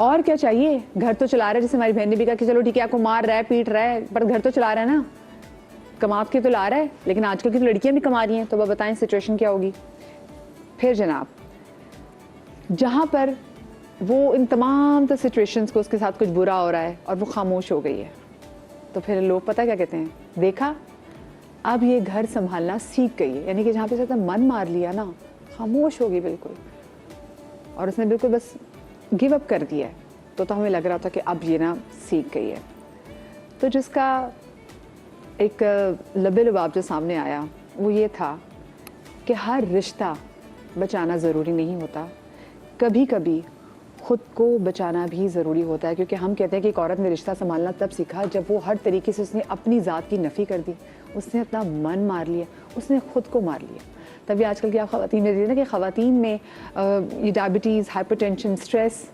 और क्या चाहिए, घर तो चला रहा है, जैसे हमारी बहन ने भी कहा कि चलो ठीक है आपको मार रहा है पीट रहा है पर घर तो चला रहा है ना, कमा के तो ला रहा है। लेकिन आजकल की तो लड़कियां भी कमा रही हैं, तो अब बताएं सिचुएशन क्या होगी। फिर जनाब जहाँ पर वो इन तमाम तो सिचुएशंस को उसके साथ कुछ बुरा हो रहा है और वो खामोश हो गई है, तो फिर लोग पता क्या कहते हैं, देखा अब ये घर संभालना सीख गई है। यानी कि जहाँ पे से मन मार लिया ना, खामोश हो गई बिल्कुल, और उसने बिल्कुल बस गिव अप कर दिया है। तो हमें लग रहा था कि अब ये ना सीख गई है। तो जिसका एक लबे लबाब जो सामने आया वो ये था कि हर रिश्ता बचाना ज़रूरी नहीं होता, कभी कभी खुद को बचाना भी ज़रूरी होता है। क्योंकि हम कहते हैं कि एक औरत ने रिश्ता संभालना तब सीखा जब वो हर तरीके से उसने अपनी ज़ात की नफ़ी कर दी, उसने अपना मन मार लिया, उसने खुद को मार लिया। तभी आजकल की आप ख़वातीन में देखिए ना कि ख़वातीन में ये डायबिटीज़, हाइपरटेंशन, स्ट्रेस,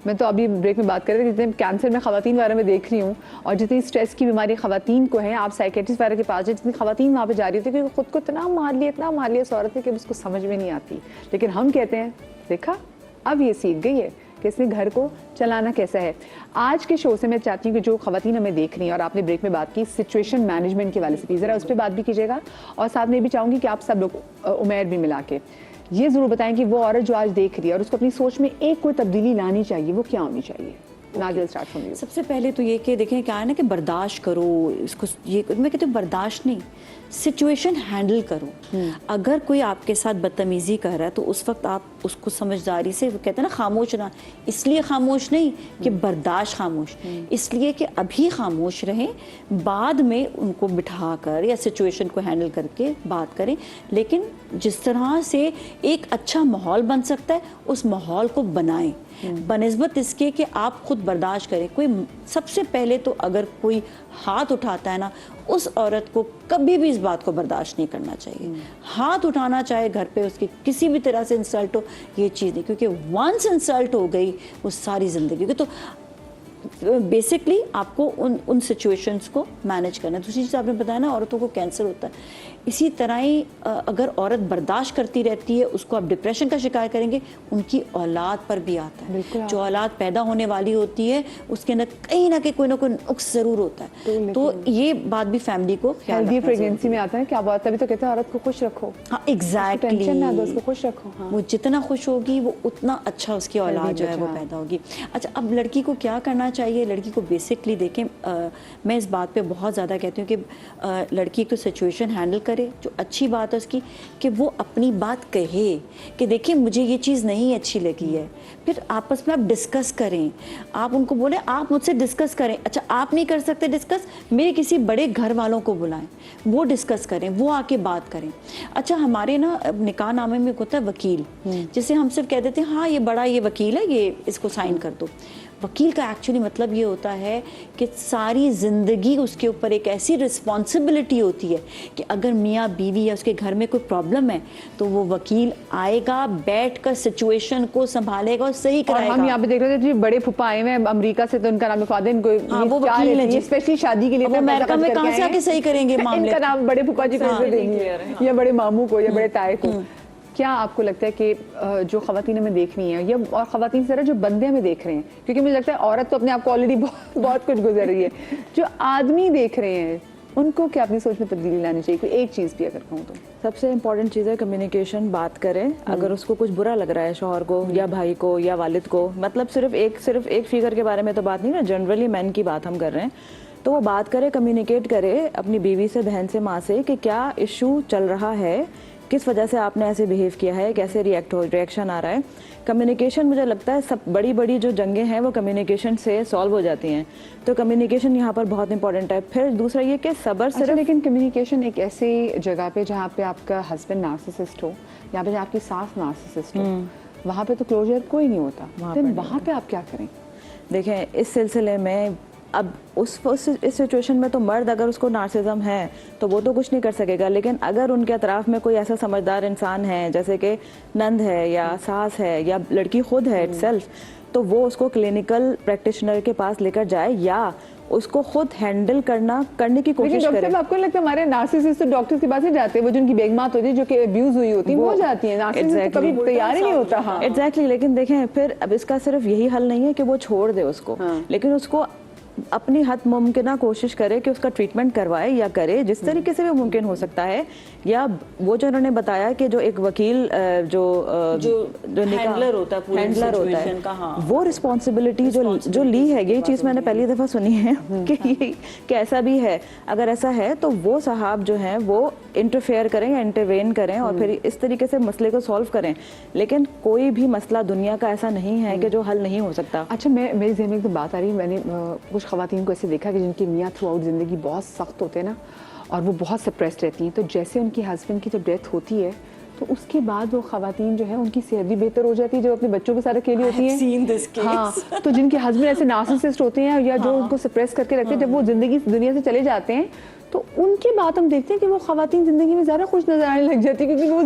मैं तो अभी ब्रेक में बात कर रही थी जितने कैंसर में ख़वातीन बारे में देख रही हूँ और जितनी स्ट्रेस की बीमारी ख़वातीन को है, आप साइकेट्रिस्ट वगैरह के पास जितनी ख़वातीन वहाँ पे जा रही थी क्योंकि खुद को इतना मार लिया इस औरत ने कि उसको समझ में नहीं आती। लेकिन हम कहते हैं देखा अब ये सीख गई है कि इसने घर को चलाना कैसा है। आज के शो से मैं चाहती हूँ कि जो ख़वातीन हमें देख रही हैं और आपने ब्रेक में बात की सिचुएशन मैनेजमेंट के वाले से, ज़रा उस पर बात भी कीजिएगा। और साथ में भी चाहूँगी कि आप सब लोग उमैर भी मिला के ये ज़रूर बताएं कि वो औरत जो आज देख रही है और उसको अपनी सोच में एक कोई तब्दीली लानी चाहिए, वो क्या होनी चाहिए। नाज़िल स्टार्ट फ्रॉम यू। सबसे पहले तो ये कि देखें क्या है ना कि बर्दाश्त करो इसको, ये मैं कहती हूँ बर्दाश्त नहीं, सिचुएशन हैंडल करो। अगर कोई आपके साथ बदतमीजी कर रहा है तो उस वक्त आप उसको समझदारी से, वो कहते हैं ना खामोश ना, इसलिए खामोश नहीं कि बर्दाश्त खामोश, इसलिए कि अभी खामोश रहें, बाद में उनको बिठा कर या सिचुएशन को हैंडल करके बात करें। लेकिन जिस तरह से एक अच्छा माहौल बन सकता है उस माहौल को बनाएं बनिस्बत इसके कि आप खुद बर्दाश्त करें। कोई सबसे पहले तो अगर कोई हाथ उठाता है ना, उस औरत को कभी भी इस बात को बर्दाश्त नहीं करना चाहिए। हाथ उठाना चाहे घर पे उसकी किसी भी तरह से इंसल्ट हो, ये चीज़ नहीं, क्योंकि वंस इंसल्ट हो गई वो सारी ज़िंदगी की। तो बेसिकली आपको उन सिचुएशंस को मैनेज करना है। दूसरी चीज़ आपने बताया ना औरतों को कैंसर होता है, इसी तरह ही अगर औरत बर्दाश्त करती रहती है उसको आप डिप्रेशन का शिकार करेंगे, उनकी औलाद पर भी आता है। जो औलाद पैदा होने वाली होती है उसके अंदर कहीं ना कहीं कोई ना कोई नुक्स ज़रूर होता है। तो ये बात भी फैमिली को हेल्दी प्रेगनेंसी में आता है क्या बात, तभी तो कहते हैं औरत को खुश रखो। हाँ एग्जैक्टली, टेंशन ना दो, उसको खुश रखो। हाँ। वो जितना खुश होगी वो उतना अच्छा उसकी औलाद जो है वो पैदा होगी। अच्छा, अब लड़की को क्या करना चाहिए? लड़की को बेसिकली देखें, मैं इस बात पे बहुत ज़्यादा कहती हूँ कि लड़की एक तो सिचुएशन हैंडल करे। जो अच्छी बात है उसकी कि वो अपनी बात कहे कि देखिए मुझे ये चीज़ नहीं अच्छी लगी है, फिर आपस में आप डिस्कस करें। आप उनको बोले आप मुझसे डिस्कस करें। अच्छा आप नहीं कर सकते डिस्कस, मेरे किसी बड़े घर वालों को बुलाएं, वो डिस्कस करें, वो आके बात करें। अच्छा हमारे ना निकाह नामे में होता है वकील, जिसे हम सिर्फ कह देते हैं हाँ ये बड़ा ये वकील है, ये इसको साइन कर दो। वकील का एक्चुअली मतलब ये होता है कि सारी ज़िंदगी उसके ऊपर एक ऐसी रिस्पॉन्सिबिलिटी होती है कि अगर मियाँ बीवी या उसके घर में कोई प्रॉब्लम है तो वो वकील आएगा, बैठकर सिचुएशन को संभालेगा और सही कराएगा। और हम यहाँ पे देख रहे थे बड़े फुप्पा आए हैं अमेरिका से, तो उनका नाम लिखवा दें इनको। हाँ, वो वकील है जी, स्पेशली शादी के लिए। वो अमेरिका में कहाँ से आके सही करेंगे मामले? इनका नाम बड़े फुप्पा जी कैसे देंगे, या बड़े मामू को या बड़े ताए को। क्या आपको लगता है कि जो ख़वातीन हमें देख रही हैं या और ख़वातीन से जो बंदे हमें देख रहे हैं, क्योंकि मुझे लगता है औरत तो अपने आप को ऑलरेडी बहुत कुछ गुजर रही है, जो आदमी देख रहे हैं उनको क्या अपनी सोच में तब्दीली लानी चाहिए? कोई एक चीज़ भी अगर कहूँ तो सबसे इम्पॉर्टेंट चीज़ है कम्युनिकेशन। बात करें, अगर उसको कुछ बुरा लग रहा है शौहर को या भाई को या वालिद को, मतलब सिर्फ एक फिगर के बारे में तो बात नहीं ना, जनरली मैन की बात हम कर रहे हैं, तो वो बात करे, कम्युनिकेट करे अपनी बीवी से, बहन से, माँ से कि क्या इशू चल रहा है, किस वजह से आपने ऐसे बिहेव किया है, कैसे रिएक्शन आ रहा है। कम्युनिकेशन मुझे लगता है सब बड़ी जो जंगें हैं वो कम्युनिकेशन से सॉल्व हो जाती हैं, तो कम्युनिकेशन यहाँ पर बहुत इंपॉर्टेंट है। फिर दूसरा ये कि सब्र सिर्फ। अच्छा, लेकिन कम्युनिकेशन एक ऐसी जगह पे जहाँ पे आपका हस्बैंड नार्सिसिस्ट हो या पे आपकी सास नार्सिसिस्ट हो, वहाँ पे तो क्लोजर कोई नहीं होता, वहाँ पे आप क्या करें? देखें इस सिलसिले में अब इस सिचुएशन में तो मर्द अगर उसको नार्सिज्म है तो वो तो कुछ नहीं कर सकेगा, लेकिन अगर उनके अतराफ में कोई ऐसा समझदार इंसान है जैसे कि नंद है या सास है या लड़की खुद है इटसेल्फ, तो वो उसको क्लिनिकल प्रैक्टिशनर के पास लेकर जाए या उसको खुद हैंडल करने की लेकिन कोशिश डॉक्टर करे। साहब आपको नहीं लगता हमारे नार्सिसिस्ट तो डॉक्टर के पास ही जाते हैं, वो जो उनकी बेगमात होती है जो कि अब्यूज हुई होती है वो जाती है, नार्सिसिस्ट तो कभी तैयार ही नहीं होता। हाँ एग्जैक्टली लेकिन देखें फिर अब इसका सिर्फ यही हल नहीं है कि वो छोड़ दे उसको, लेकिन उसको अपनी हद मुमकिन कोशिश करे कि उसका ट्रीटमेंट करवाए या करे जिस तरीके से भी मुमकिन हो सकता है। या वो जो उन्होंने बताया कि जो एक वकील जो हैंडलर होता है पूरे हैंडलर होता सिचुएशन का, है हाँ। वो रिस्पॉन्सिबिलिटी जो ली है, ये चीज़ मैंने पहली दफ़ा सुनी है कि ऐसा भी है। अगर ऐसा है तो वो साहब जो हैं वो इंटरफेयर करें या इंटरवेन करें और फिर इस तरीके से मसले को सॉल्व करें। लेकिन कोई भी मसला दुनिया का ऐसा नहीं है कि जो हल नहीं हो सकता। अच्छा, मेरी ज़हन में एक तो बात आ रही है, मैंने कुछ ख़वातीन को ऐसे देखा कि जिनकी मियाँ थ्रू आउट ज़िंदगी बहुत सख्त होते हैं ना, और वो बहुत सप्रेस्ड रहती हैं, तो जैसे उनकी हस्बैंड की जब डेथ होती है तो उसके बाद वो ख़वातीन जो है उनकी सेहत भी बेहतर हो जाती है, जो अपने बच्चों के साथ अकेली होती हैं। हाँ, तो जिनके हस्बैंड ऐसे नार्सिसिस्ट होते हैं या जो उनको सप्रेस करके रखते हैं, जब वो ज़िंदगी दुनिया से चले जाते हैं तो उनके बाद हम देखते हैं कि वो ख़वातीन ज़िंदगी में ज़्यादा खुश नजर आने लग जाती है, क्योंकि वो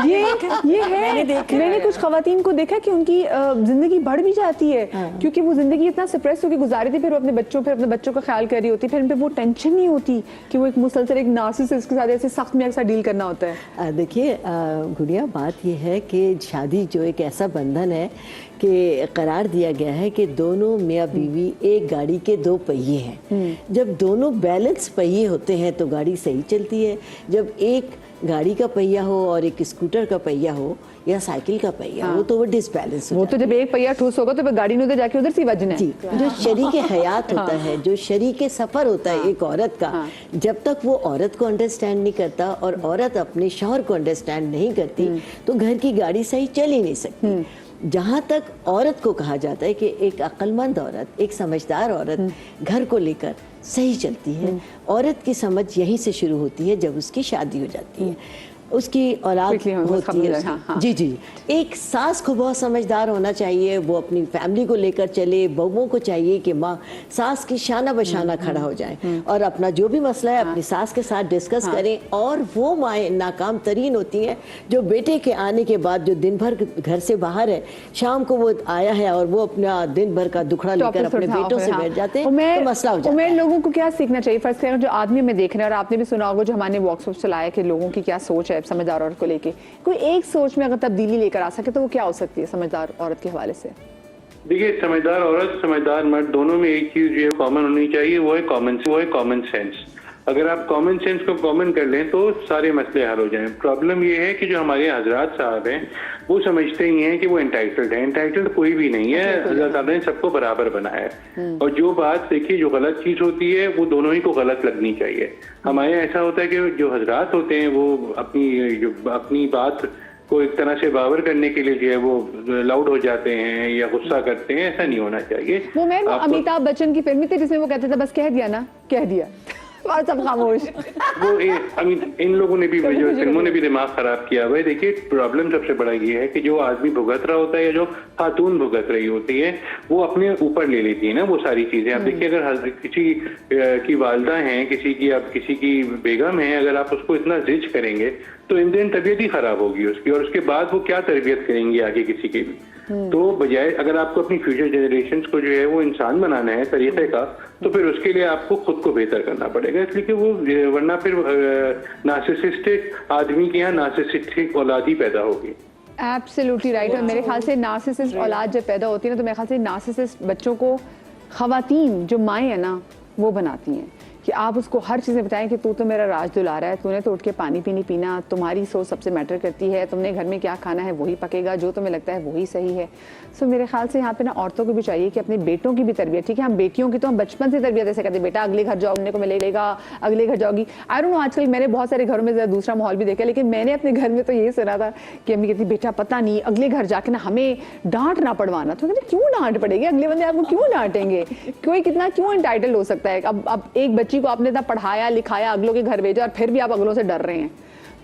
ये है। मैंने कुछ ख़वातीन को देखा कि उनकी ज़िंदगी बढ़ भी जाती है क्योंकि वो ज़िंदगी इतना सप्रेस होकर गुजारी थी, फिर वो अपने बच्चों का ख्याल कर रही होती, फिर उन पर वो टेंशन नहीं होती कि वो एक मुसलसल एक नार्सिसिस्ट के साथ ऐसे सख्त में डील करना होता है। देखिए गुड़िया, बात यह है कि शादी जो एक ऐसा बंधन है कि करार दिया गया है कि दोनों मियाँ बीवी एक गाड़ी के दो पहिए हैं। जब दोनों बैलेंस पहिए होते हैं तो गाड़ी सही चलती है। जब एक गाड़ी का पहिया हो और एक स्कूटर का पहिया हो या साइकिल का पहिया हो तो वो डिसबैलेंस हो वो तो जब एक पहिया ठूस होगा तो फिर गाड़ी ने उधर जाके उधर से वजन है। जी, जो शरीके हयात होता है, जो शरीके सफ़र होता है एक औरत का, जब तक वो औरत को अंडरस्टैंड नहीं करता और औरत अपने शौहर को अंडरस्टैंड नहीं करती तो घर की गाड़ी सही चल ही नहीं सकती। जहाँ तक औरत को कहा जाता है कि एक अक्लमंद औरत, एक समझदार औरत घर को लेकर सही चलती है। औरत की समझ यहीं से शुरू होती है जब उसकी शादी हो जाती है, उसकी औलाद होती है। हाँ। जी जी, एक सास को बहुत समझदार होना चाहिए, वो अपनी फैमिली को लेकर चले। बहुओं को चाहिए कि माँ सास की शाना बशाना खड़ा हो जाए और अपना जो भी मसला है अपनी सास के साथ डिस्कस करें। और वो माएँ नाकाम तरीन होती हैं जो बेटे के आने के बाद जो दिन भर घर से बाहर है, शाम को वो आया है और वो अपना दिन भर का दुखड़ा लेकर अपने बेटों से बैठ जाते हैं तो मसला हो जाता है। लोगों को क्या सीखना चाहिए? फर्स्ट टाइम जो आदमी में देख रहे हैं, और आपने भी सुना होगा जो हमारे वर्कशॉप चलाया कि लोगों की क्या सोच है समझदार औरत को लेके, कोई एक सोच में अगर तब्दीली लेकर आ सके तो वो क्या हो सकती है समझदार औरत के हवाले से? देखिए, समझदार औरत समझदार मर्द दोनों में एक चीज जो है कॉमन होनी चाहिए, वो है कॉमन सेंस। अगर आप कॉमन सेंस को कॉमन कर लें तो सारे मसले हल हो जाएं। प्रॉब्लम ये है कि जो हमारे हजरात साहब हैं वो समझते ही हैं कि वो एंटाइटल्ड है। एंटाइटल्ड कोई भी नहीं है, अल्लाह ताला ने सबको बराबर बनाया है। और जो बात देखिए जो गलत चीज होती है वो दोनों ही को गलत लगनी चाहिए। हमारे यहाँ ऐसा होता है कि जो हजरात होते हैं वो अपनी बात को एक तरह से बावर करने के लिए जो है वो लाउड हो जाते हैं या गुस्सा करते हैं। ऐसा नहीं होना चाहिए। वो अमिताभ बच्चन की फिल्म थी जिसमें वो कहते थे बस कह दिया ना, कह दिया और सब खामोश। वो इन लोगों ने भी, जो फिल्मों ने भी दिमाग खराब किया हुआ है। देखिए, प्रॉब्लम सबसे बड़ा ये है कि जो आदमी भुगत रहा होता है या जो खातून भुगत रही होती है वो अपने ऊपर ले लेती है ना वो सारी चीजें। आप देखिए, अगर किसी की वालदा हैं, किसी की बेगम है, अगर आप उसको इतना जिज करेंगे तो इन दिन तबीयत ही खराब होगी उसकी, और उसके बाद वो क्या तरबियत करेंगी आगे किसी की भी। तो बजाय अगर आपको अपनी फ्यूचर जनरेशंस को जो है वो इंसान बनाना है तरीके का, तो फिर उसके लिए आपको खुद को बेहतर करना पड़ेगा। इसलिए कि वो वरना फिर नार्सिसिस्टिक आदमी के यहाँ नार्सिसिस्टिक औलाद ही पैदा होगी। Absolutely right. और मेरे ख्याल से नार्सिसिस्ट औलाद जब पैदा होती है ना तो मेरे ख्याल से नार्सिसिस्ट बच्चों को खवातीन जो माएँ हैं ना वो बनाती हैं कि आप उसको हर चीज़ में बताएं कि तू तो मेरा राज दुला रहा है, तूने तो उठ के पानी भी नहीं पीना, तुम्हारी सोच सबसे मैटर करती है, तुमने घर में क्या खाना है वही पकेगा, जो तुम्हें लगता है वही सही है। सो मेरे ख्याल से यहाँ पे ना औरतों को भी चाहिए कि अपने बेटों की भी तरबियत, ठीक है हम बेटियों की तो हम बचपन से तरबियत ऐसे करते हैं, बेटा अगले घर जाओ, को मिलेगा, अगले घर जाओगी। आई डोंट नो, आजकल मैंने बहुत सारे घरों में दूसरा माहौल भी देखा, लेकिन मैंने अपने घर में तो यही सुना था कि अम्मी कहती बेटा पता नहीं अगले घर जाके ना हमें डांट ना पड़वाना। तो कहते क्यों डांट पड़ेगी, अगले बंदे आपको क्यों डांटेंगे, कोई कितना क्यों एंटाइटल हो सकता है। अब एक बच्ची को आपने इतना पढ़ाया लिखाया, अगलों के घर भेजा और फिर भी आप अगलों से डर रहे हैं।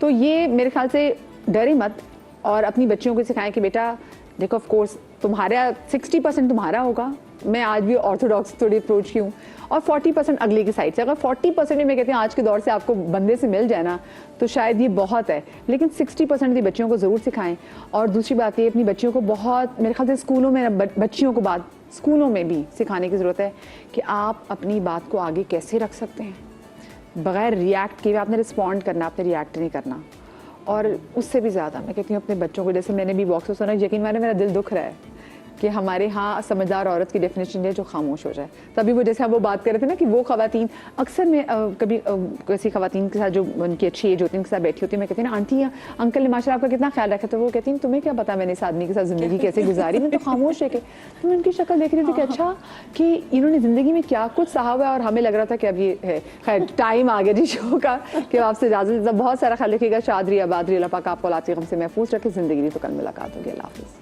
तो ये मेरे ख्याल से डरे मत और अपनी बच्चियों को सिखाएं कि बेटा देखो ऑफ कोर्स तुम्हारा 60% तुम्हारा होगा, मैं आज भी ऑर्थोडॉक्स थोड़ी अप्रोच की हूँ, और 40% अगले की साइड से। अगर 40% भी मैं कहती हूँ आज के दौर से आपको बंदे से मिल जाए ना तो शायद ये बहुत है, लेकिन 60% भी बच्चियों को ज़रूर सिखाएं। और दूसरी बात ये, अपनी बच्चियों को बहुत, मेरे ख्याल से स्कूलों में बच्चियों को बात स्कूलों में भी सिखाने की ज़रूरत है कि आप अपनी बात को आगे कैसे रख सकते हैं बगैर रिएक्ट किए। आपने रिस्पॉन्ड करना, आपने रिएक्ट नहीं करना। और उससे भी ज़्यादा मैं कहती हूँ अपने बच्चों को, जैसे मैंने भी बॉक्स में सुना, यकीन माने मेरा दिल दुख रहा है कि हमारे यहाँ समझदार औरत की डेफिनेशन है जो खामोश हो जाए। तभी वो जैसे आप वो बात कर रहे थे ना कि वो ख़वातीन अक्सर मैं कभी किसी ख़वातीन के साथ जो उनकी अच्छी एज होती है उनके साथ बैठी होती है, मैं कहती हूँ ना आंटी अंकल ने माशाल्लाह आपका कितना ख्याल रखा, तो वो कहती हैं तुम्हें क्या पता मैंने इस आदमी के साथ ज़िंदगी कैसे गुजारी, मैं तो खामोश है कि तो मैं उनकी शक्ल देख रही थी कि अच्छा कि इन्होंने ज़िंदगी में क्या कुछ सहा हुआ है। और हमें लग रहा था कि अब ये है, खैर टाइम आ गया जी शो का कि आपसे इजाज़त। बहुत सारा ख्याल रखिएगा। शादरी आबादरी अल्लाह पाक आपको औलाद के गम से महफूज रखे। ज़िंदगी तो कल मुलाकात होगी। अल्लाह हाफ़िज़।